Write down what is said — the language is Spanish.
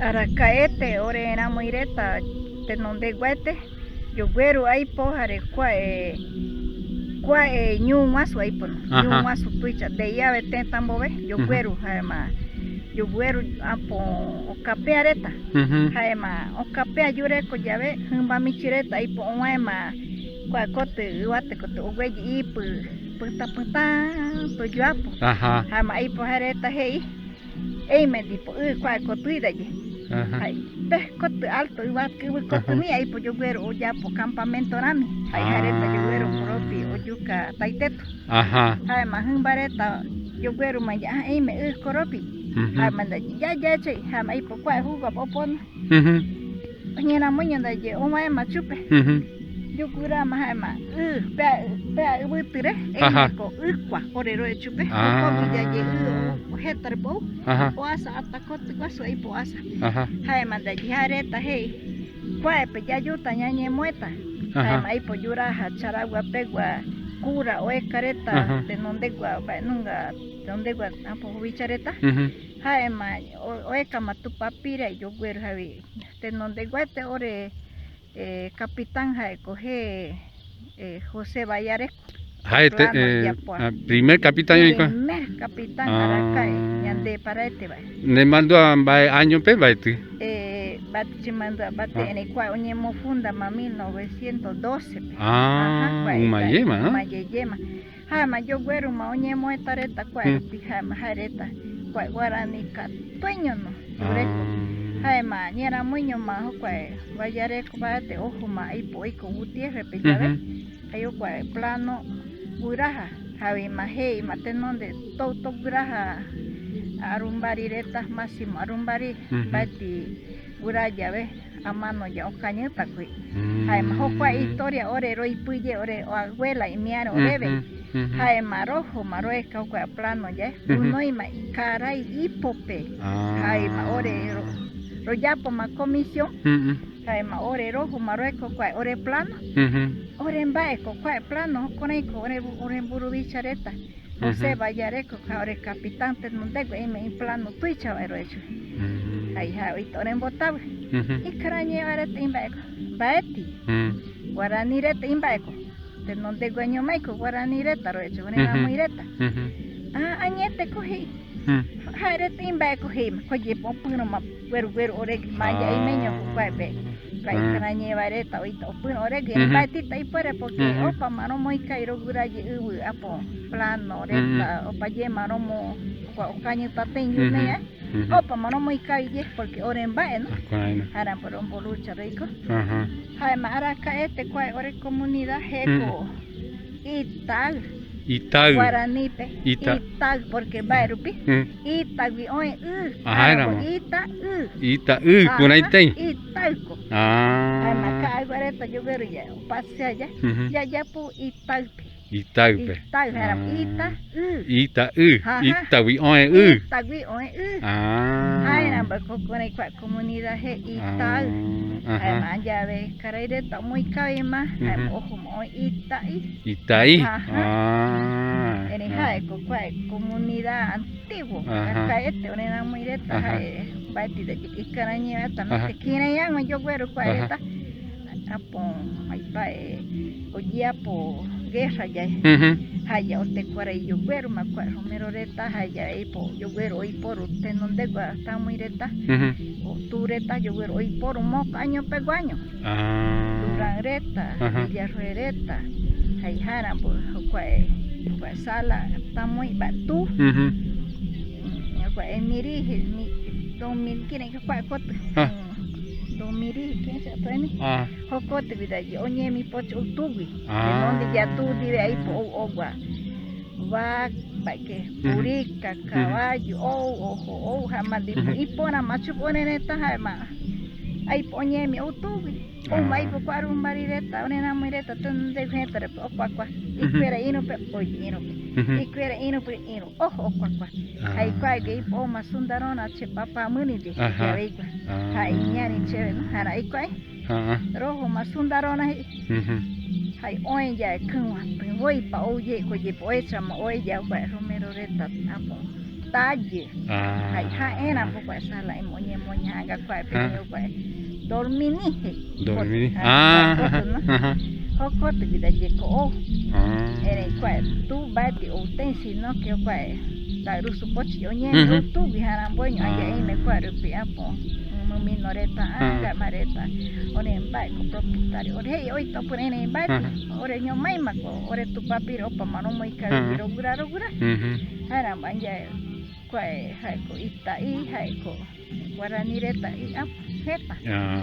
Arakaete ore enamoireta tenondeguete yogueru aipo jare kuae ñuuguasu aipo ñuuguasu tuicha de llave tetambove yogueru jaema yogueru apo okapea reta jaema okapea yureko yave jimba michireta aipo ovaema kua koti ivate koti ogueyi ipi pita toyoapo jaema aipo jareta jei eime tipo kua kotidaye koti alto kotimi aipo yogueru oyapo campamento rami jareta yogueru moropi oyuka taitetu jaema jimba reta yogueru maya eime koropi jaema yayache jaema aipo kua juga opon ñeramuño ndaye ovaema chupe yogurama jaema pea ivitire eimeko ikua orero chupe okoviyaye jetare pou oasa hasta koti guasu aipo oasa jaema ndaye jareta jei kuaepe yayuta ñañemueta jaema aipo yuraja charagua pegua cura oeka reta tenondegua nunga tenondegua apo vichareta jaema oeka matupapira yogueru javi tenondeguate ore capitán jaeko José Vallareco primer capitán Arakae ñande paraete vai ne mandó a año pe baiti bati mandó bate en el cual oñemo funda ma 1912 umayema jaema yogueru ma oñemo etareta cual jaema jareta cual guarani catueño no jaema ñera muño ma jokuae Vallareco bate ojo ma aipo iko Gutiérrez pe llave ayo kuae plano guraja javi ma hei ma tenonde toto guraja arumbari reta máximo arumbari bati guraya ve a mano ya okañeta kui jaema jokuae historia ore roipuye ore abuela y miaro orebe jaema rojo maroeka jokuae plano ya unoi ma caray ipope jaema ore royapo ma comisión jaema ore rojo marueko kuae ore plano ore mbaeko kuae plano koneiko ore burubicha reta José Vallareco ore capitán tenondego ime plano tuicha eroecho ai ito ore mbotaba ikarañe reta imbaeko baeti guarani reta imbaeko tenondego ñomaiko guarani reta roecho ore namuireta añete coji jareta imbaeko hima koje popuno ma gueru oregi maya imeño kuabe kai karañe vareta oito opuno oregi batita ipore porque opa maromo ikairo guraye ubu apo plano reta opa ye maromo okaño tatenyu ne opa maromo ikaye porque oren bae no haran por un bolucha rico jaema Arakaete kuae ore comunidad heko Itag Guaranipe Itag porque bairupi Itagui oe Ita kunaitei Itagko jaema ka guareta yogueru ya pase allá ya pu Itagpe Itagpe jaram Itagui oe Itagui oe jaram bakokone kwa comunidad he Itag jaema llave karaireta muy kaima jaema ojo oe Itai ene jaeko kuae comunidad antiguo Arakaete ore namuireta jae bati de ikarañe tamete kirayango yogueru kuaeta apo aipae oyapo guerra ya haya ote kuare yogueru ma kuae romero reta haya ipo yogueru oiporu tenondegua tamuireta octubreta yogueru oiporu moca año peguaño Durán reta Villarruereta hay jarambo kuae sala tamoy batu kuae mirije mi 2000 kine kuae kot 2000 quién se atene jokote vidaye oñe mi pocho utubi de donde ya tu dive ahí po ogua va que purica caballo ojo jamás de ipona machu poneneta jama ahí poñe mi utubi mai po kwaru marireta onena mireta tunde gente opakwa ikwera ino pe ino ikwera ino pe ino ojo opakwa ai kwai ge po masundarona che papa muni de ya veikwa hai nyani che hara ai kwai rojo masundarona hai oen ya kunwa pe voi pa oye ko je poetra ma oye ya kwa romero reta apo talle. Hai Ah. haena pokoknya salah moñe haga kuai pinyo kuai. Dorminihe. Dormini. Ah. Ajá. Hoko te vida jeko. Ah. Ere kuai tu bati o tensi no que kuai. Ta rusu pochi oñe Ujú. no tu biharan boño Ah. aya ine kuai rupi apo. Minoreta anga mareta. Ore embai ko propietario. Ore hei oito por ene embai. Ore nyomai mako. Ore tu papiro pa maromo ikari rogura. Ujú. Haram anja kuai hai ko itai hai ko guarani reta i ap heta. Ah.